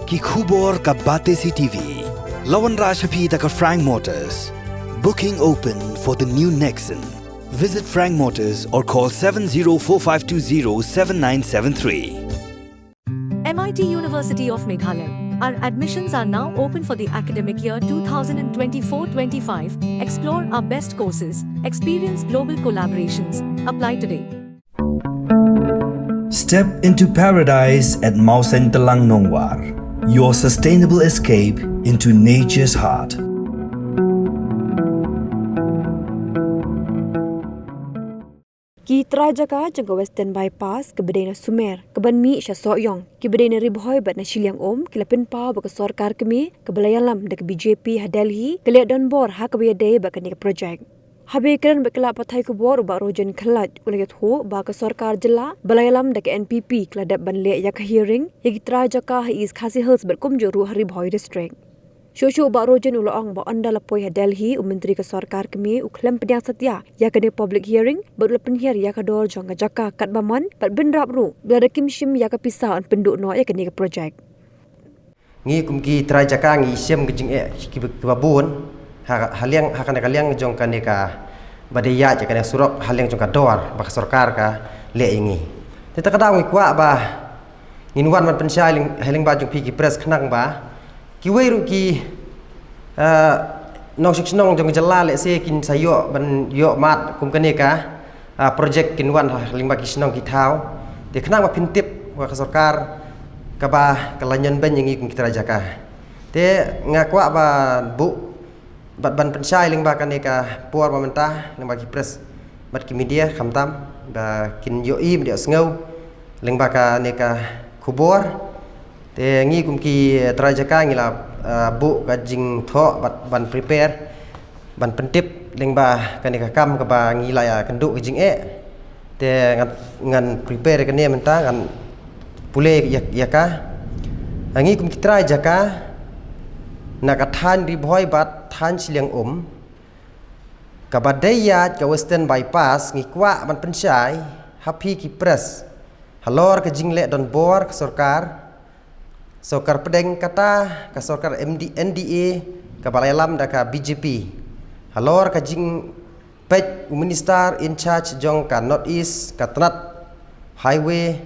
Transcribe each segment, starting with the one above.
ki khubor ka bate CTV. Lawan Rashaphi taka Frank Motors. Booking open for the new Nexon. Visit Frank Motors or call 7045207973. MIT University of Meghalaya. Our admissions are now open for the academic year 2024-25. Explore our best courses, experience global collaborations. Apply today. Step into paradise at Mausen Telang Nongwar, your sustainable escape into nature's heart. Kitra jaka jangka Western Bypass ke Bedena Sumer, ke Banmi Sya Soyong, ke Bedena Ribhoy bat na Shiliang Om, ke Lapin Pau baka Sorkar kemi, ke Belayalam dek BJP ha Delhi, ke Liat Don Bor ha ke Bayadei baka ni ke projek. Habe keren bakla pathai ku bor ubak rojan khalat ulayat ho baka Sorkar jela, Belayalam dek NPP keladap ban le yak hearing, ya kitra jaka ha is Khasi Hills berkum joru Ribhoy district. Shosho ubak rojan uloong ba anda lapoi ha Delhi Menteri ke Sorkar kemi uklam pediang setia ya kene public hearing berlepen hier ya kador jangka jaka kat baman pat bendrap ru berada kim shim ya ka pisah on penduk no ya kene ke projek. Ngi kum ki trai jaka ngi sim ke jing ki babun haliang hakane kaliang jong kane ka badaya ja kane surok haliang jong ka dor bak Sorkar ka le ingi. Teta kadang ngi kwa ba nginwan man pensai haling ba jong pi ki press khnang ba ki weiru ki nong siknong jong jala le se kin sayo ban yo mat kum kane ka project kinwan haling ba ki snong ki thau te khnang ba pintip wa ka Sorkar ka ba kalanyan ban yangi kum kitra jaka te ngakwa ba bu bat ban pensai ling ba kane ka puar pemerintah ling ba ki press bat ki media khamtam ba kin yo im dia sngau ling ba ka ne ka khubor te ngi kum ki trajaka ngi la bu ka jing tho bat ban prepare ban pentip ling ba kane ka kam ka ba ngi la ya kenduk jing te ngan prepare kane menta ngan pule ya ka ngi kum ki trajaka nak than Ribhoy bat than Shiliang Om ka badaya ka Western Bypass ngi kwa ban pensai happy ki press halor ka jingle don bor ka Sorkar pedeng kata ka Sorkar NDA ka Balayalam da ka BJP halor ka jing pej minister in charge jong ka North East ka Tanat Highway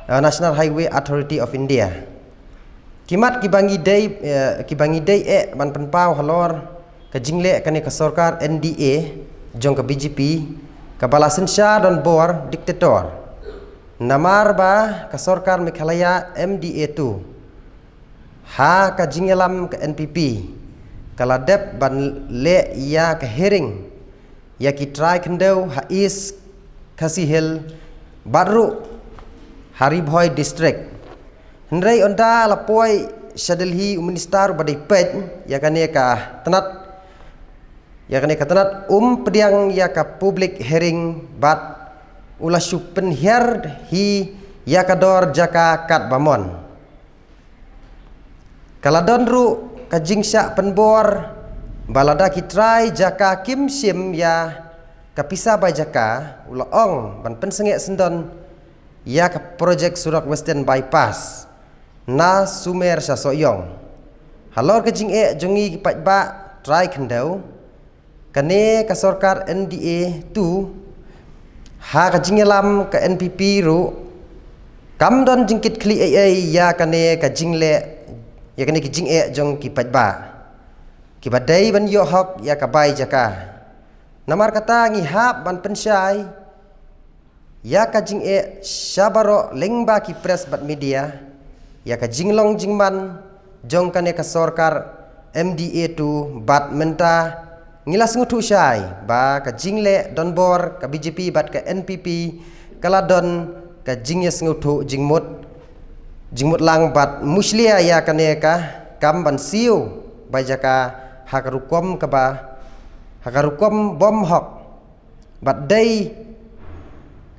National Highway Authority of India kimat ki bangi dei ban penpau halor ka jingle kane ka Sorkar NDA jong ka BJP ka Balasin Shah don bor diktator namar ba ka Sorkar Meghalaya MDA 2 ha ka jingelam ke NPP kaladep ban le ya ke hearing ya ki try kendau ha is Khasi Hill baru Ribhoy district hendrai onda lapoi Delhi minister badai pej ya kane ka tanat pediang ya ka public hearing bat ulah supen hier hi ya kador jaka kat bamon kaladon ru ka jingsya penbor balada kitrai jaka kim sim ya ka pisa ba jaka ulaong ban pensenge sendon ya ka project Surak Western Bypass na Sumer Sya Soyong halor ka jing jongi ki paj ba try kendau kane ka Sorkar NDA 2 ha ka jingelam ka NPP ru kam don jingkit kli ya kane ka jingle ya kane ki jing jong ki paj ba ki badai ban yo hok ya ka bai jaka namar kata ngi hap ban pensai ya ka jing syabaro lengba ki press bat media ya ka jinglong jingman jong kane ka Sorkar MDA 2 bat menta ngilas ngutu syai ba ka jingle don bor ka BJP bat ka NPP kala don ka jingyes ngutu jingmut lang bat muslia ya kane ka kam ban siu ba jaka hakarukom ka ba hakarukom bom hok bat dei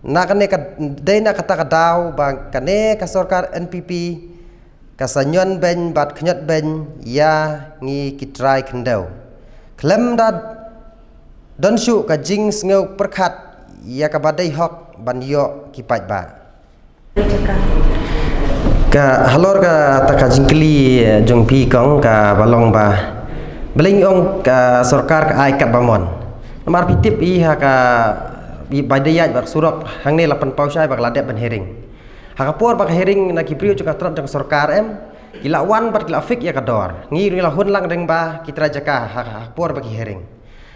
na kane ka dei na kata ka daw ba kane ka Sorkar NPP kasanyon ben bat khnyat ben ya ngi kitrai kendau klem da don shu ka jing ngau perkhat ya ka badai hok ban yo ki paj ba ka halor ka taka jingkli jong pi kong ka balong ba beling ong ka sarkar ka ai kat bamon nomar pitip i ha ka i badayat bak surok hang ne lapan pausai bak ladep ban hering ha kapor bak hering na kipriu juga trat jong sarkar em gila wan bat gila fik ya kador ngi la hun lang deng ba kitra jaka ha kapor bak hering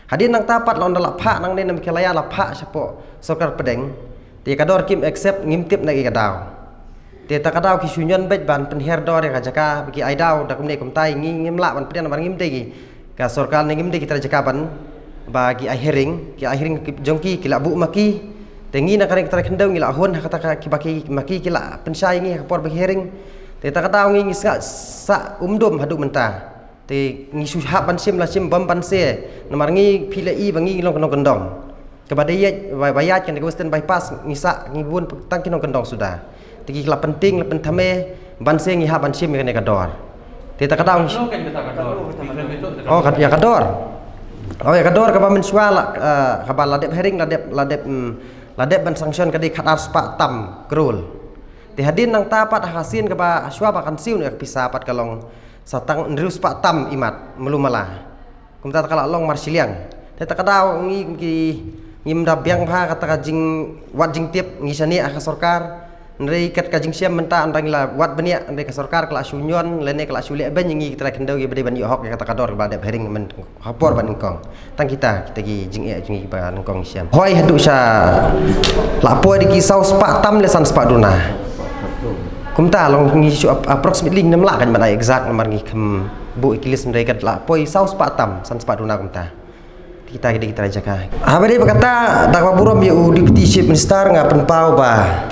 hadin nang tapat lawan dalak pha nang ne nam kelaya la pha sapo sarkar pedeng ti kador kim accept ngimtip na ki kadaw te takadaw ki sunyon bet ban penher dor ya jaka bagi aidaw da kumne kum tai ngim la ban pen ban ngim te ki ka sarkar ne ngim te kita jaka ban bagi ai hering jongki kila bu maki tengi na kare kita kendau ngila hon kata ki baki maki kila pensai ngi por bagi hering te takadaw ngi sa umdum hadu menta te ngi suhab ban sim la sim bam ban se namar ngi pilai bangi long kendong kepada ye bayat kan ke western bypass ngi sa ngi bun tang kinong kendong sudah tiki kila penting la pentame ban se ngi ha ban sim ne kador te takadaw oh kat ya kador oh ya kador ka bamen swala ka ba ladep hering ladep ban sanction ka di khatar spa tam krul te hadin nang tapat hasin ka ba aswa ba kan siu ne pisa pat kalong satang ndru spa tam imat melumala kum ta kala long marsiliang te takadaw ngi ngim dabyang pha kata ka jing wat jing tip ngi sani ka sarkar nrei kat ka jing siam menta andang la wat benia andai ka sarkar kala sunyon lene kala sule ben ngi kita kendau ge bade ban hok kata kador ba dep hering men hapor ban kong tang kita gi jing e jing ba kong siam hoi hadu sa lapo di kisau spa tam lesan spa duna kumta long ngi approximately 6 la kan ba exact nomor ngi kem bu ikilis nrei kat lapo isau spa tam san spa duna kumta kita jaka habari berkata dakwa burom ye deputy chief minister ngapen pau ba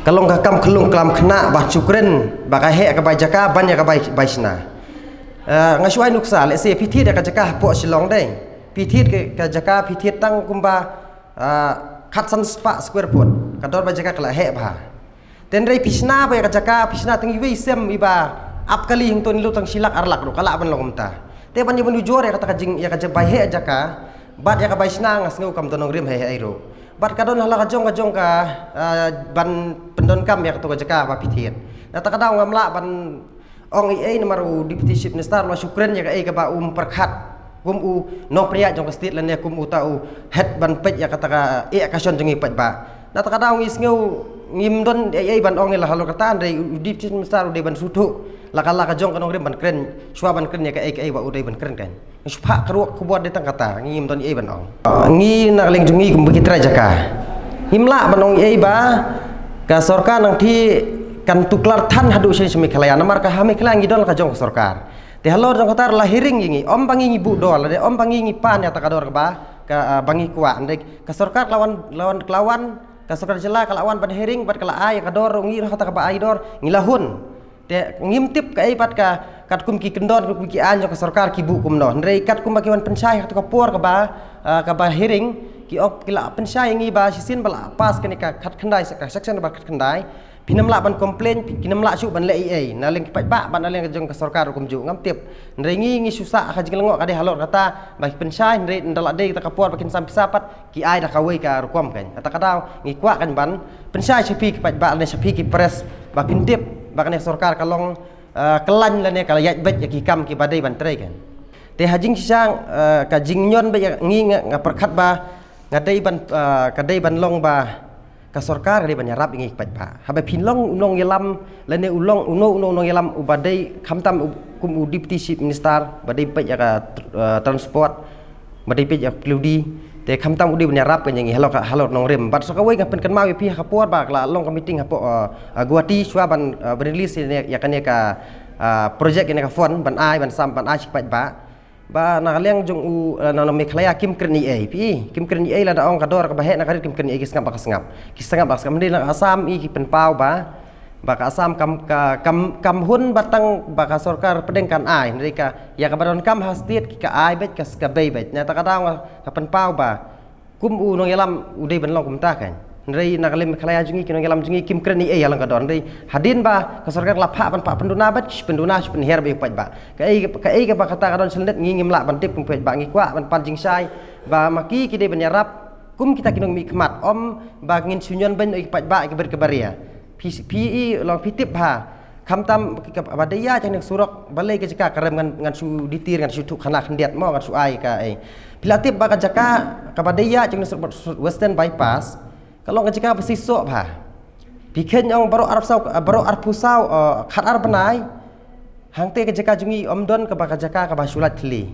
kalong kakam kelung kelam kena bah cukren baka he ka bajaka ban ya ka baisna ngasuai nuksa le se pithit ka jaka po silong dei pithit ka jaka pithit tang kumba khat san spa square foot kador bajaka kala he ba ten rei pisna ba ka jaka pisna tang iwe sem iba ap kali hing ton lu tang silak arlak ro kala ban longum ta te ban yebun ujor ya kata jing ya ka jabai he jaka bat ya ka baisna ngas ngau kam tonong rim he airo bat kadon hala kajong ka ban pendon kam ya to jaka ba pithit na takadaw ngamla ban ong ai nomor deputy chief minister lo syukren ya ka ba perkhat kum no priya jong state lan ya kum tau head ban pej ya kata ka ka son jong pej ba na takadaw ngis ngau ngim don ai ban ong la halo kata andai deputy chief minister de ban sutu lakala kajong kanong rim ban kren swa ban kren ya ka ba udai ban kren kan supha karuak kubot de tang kata ngim don ai ban ong ngi na leng jungi kum bekitra jaka himla ban ong ai ba ka sarkar nang thi kan tuklar than hadu se semi khalaya namar ka hame khlang ngidol ka jong sarkar te halor jong katar lahiring ngi om bangi ngi bu dol de om bangi ngi pan ya takador ba ka bangi kwa ndek ka sarkar lawan ka sarkar jela kalawan ban hering bat kala ay kador ngi hata ka ba ay dor ngilahun te ngimtip ka ai pat ka kat kum ki kendon kum ki anjo ka sarkar ki bu kum no ndrei kat kum bakiwan pensai ka por ka ba hering ki ok kila pensai ngi ba sisin bala pas ka ni ka khat khandai ka section ba khat khandai pinam la ban complain pinam la su ban le ai na leng pat ba ban leng jong ka sarkar kum ju ngam tip ndrei ngi susa ka jing ngok ka de halor kata ba pensai ndrei ndala de ta ka por bakin sam pisapat ki ai da ka wei ka rukom kan kata kadaw ngi kwa kan ban pensai sepi ki pat ba ne sepi ki press ba pintip bakane sarkar kalong kelan lane kala yat bet ya ki kam ki badai ban trei kan te hajing sisang ka jingnyon ba ngi perkhat ba ngadai ban kadai ban long ba ka sarkar kadai ban yarap ngi pat ba habe pinlong unong yelam lane ulong uno yelam ubadai khamtam kum deputy chief minister badai pet ya ka transport badai pet ya kludi te khamtam udi banyarap kan yang halor nong rem bat sokawai ngapen kan mawi pi kapor ba la long meeting hapo guati swa ban release ya kan ka project ini ka fon ban ai ban sam ban ai sipat ba na leng jong u na meklaya kim kreni ai pi kim kreni ai la da ong kador ka bahe na karit kim kreni ai kisngap ba skam de na asam i ki pen pau ba ka asam kam hun batang ba ka sarkar pedeng kan ai mereka ya ka badon kam hastit ki ka ai bet ka skabei bet na takadaw ka pen pau ba kum u nong yalam udai ban long kum ta kan ndrei na kalem khlaya jungi kinong yalam jungi kim kreni ai yalang ka don ndrei hadin ba ka sarkar la pha ban pa penduna bet penduna pen her be pat ba ka ai ka ba kata ka don selnet ngi ngim la ban tip kum pet ba ngi kwa ban pan jing sai ba maki ki de ban yarap kum kita kinong mi khmat om ba ngin sunyon ben ai pat ba ke ber ke baria PE long pitip ha tam badaya jang nek surok balai ke jaka karem ngan su ditir ngan su thuk khana khandiat mo ngan su ai ka ai pilatip ba ka jaka ka badaya jang western bypass kalau ka jaka pesisok ba bikin ong baru arab sau baru arab pusau khat ar banai hang te ka jaka jungi omdon ka ba ka jaka ka ba sulat thli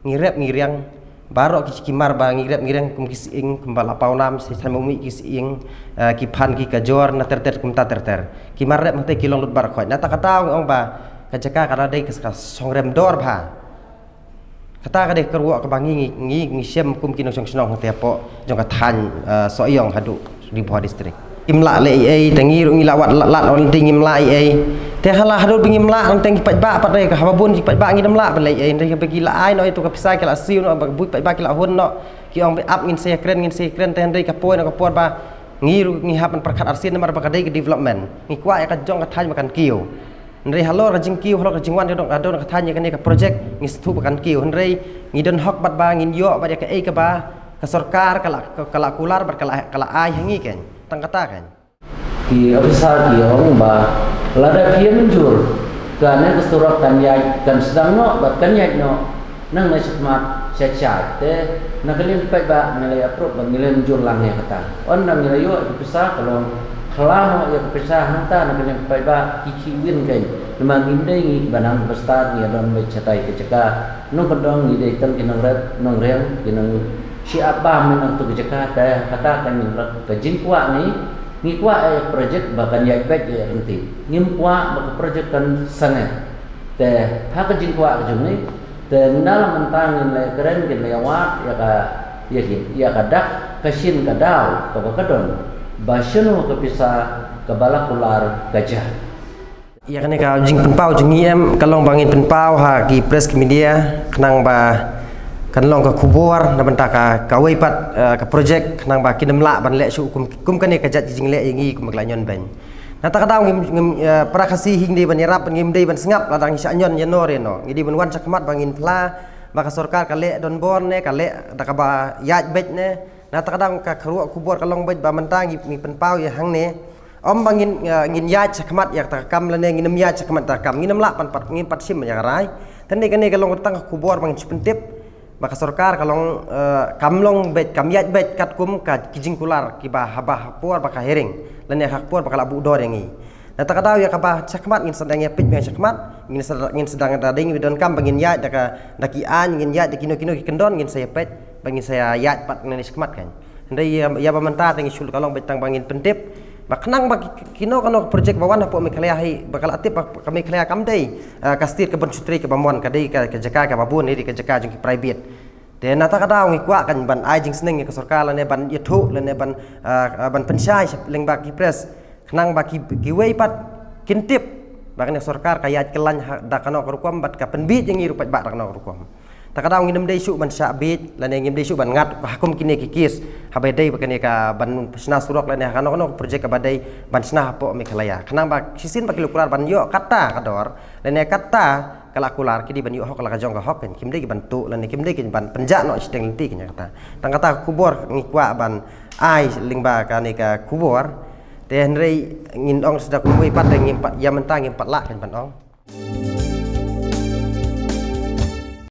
ngirep ngiriang baru kimar ba ngirep ngirang kum kising kum bala paunam si samumi kising kipan ki kajor na terter kum ta terter kimar rep mate kilong lut bar khoi na ta kata ong ba kajaka kada dei kas songrem dor ba kata kada kerwa ka bangi ngi sem kum kinong song snong te po jong ka than soyong hadu di Boha distrik imla le ai tangi ru ngilawat lat on ting imla ai te hala hadu bingimla on teng pat ba pat re ka habun pat ba ngidam la balai ai re bagi la ai no itu ka pisai kala siu no ba bui pat ba kala hun no ki ong be up ngin se kren te re ka poi no ka por ba ngiru ngi hapan perkat arsin mar ba ka dei development ngi kwa ya ka jong ka thai makan kiu re halo ka jing kiu halo ka jingwan dong adon ka thanya ka ne ka project ngi stu makan kiu re ngi don hok bat ba ngin yo ba ya ka ei ka ba ka sarkar kala kular bar kala ai hangi ken tang kata kan ki abisar ki ong ba lada kia menjur kan kesturak kan yai kan sedang no bat kan yai no nang na smat chat te nakalin pai ba ngalai apro bang ngilen menjur lang ya kata on nang ngalai yo bisa kalau kelamo ya bisa hanta nakalin pai ba kikiwin kan memang indai ngi banang bestar ni adon me chatai ke ceka no kedong ni dei tam kinong ret nong reng kinong si apa menang tu ke ceka kata kan ni ke jingkwa ni ngikwa project bahkan ya baik ya nanti ngimkwa bak project kan sangat teh hak jingkwa jumni teh dalam mentangin le keren gen le wat ya kadak kasin kadau ka bakadon basenu ke pisah ke balakular gajah ya kan ka jing penpau jingiem kalong bangin penpau ha ki press media kenang ba kan long ka kubur na benta ka kawai pat ka project nang ba kinem la ban le su kum kan ne ka jat jing le ngi kum la nyon ben na ta ka ngim prakasi hing de ban yarap ngim de ban sengap la dang sa nyon yenore no ngi di ban wan sakmat bangin pla ba ka sarkar ka le don bor ne ka le da ka ba yaj bet ne na ta ka khru kubur ka long bet ba mentang ngi pen pau ya hang ne om bangin ngin yaj sakmat yak ta kam la ne nginem yaj sakmat ta kam nginem la pan pat ngim pat sim ya rai tan ne ka long tang kubur bangin pentip maka sarkar kalong kamlong bet kamyat bet kat kum ka kijing kular ki ba habah puar baka hering lan ya hak puar baka labu dor yangi na ta kadaw ya ka ba sakmat ngin sedang ya pit me sakmat ngin sedang ada ding widon kam bangin ya daka daki an ngin ya dikino ki kendon ngin saya pet bangin saya ya pat ngin sakmat kan ndai ya ba menta tangi sul kalong bet tang bangin pentip baknang bagi kino project bawan apa me khalaya hai bakal atip kami khalaya kam dei kastir ke bensutri ke bamwan ka dei ka jaka ka babun ni ka jaka jeng private de nata ka daw ngi kwa kan ban ai jing sneng ke sarkar ne ban yethu le ne ban pensyai leng baki press knang baki giwei pat kintip bakne sarkar ka yat kelan da kano rukom bat ka penbit yang irupat bak kano rukom takadaw nginem dei su ban sabit lan ngim dei su ban ngat hakum kini kikis habai dei bakane ka ban sna surok lan kano project ka badai ban sna po me khalaya khnang ba sisin ba kilokular ban yo kata kador lan kata kala kular kidi ban yo hok la ka jong ka hok kim dei ban tu lan kim dei ban penjak no steng lenti kanya kata tang kata kubur ngikwa ban ai lingba kane ka kubur te henrei ngin ong sedak kumui pat ngim pat ya mentang ngim pat la kan ban ong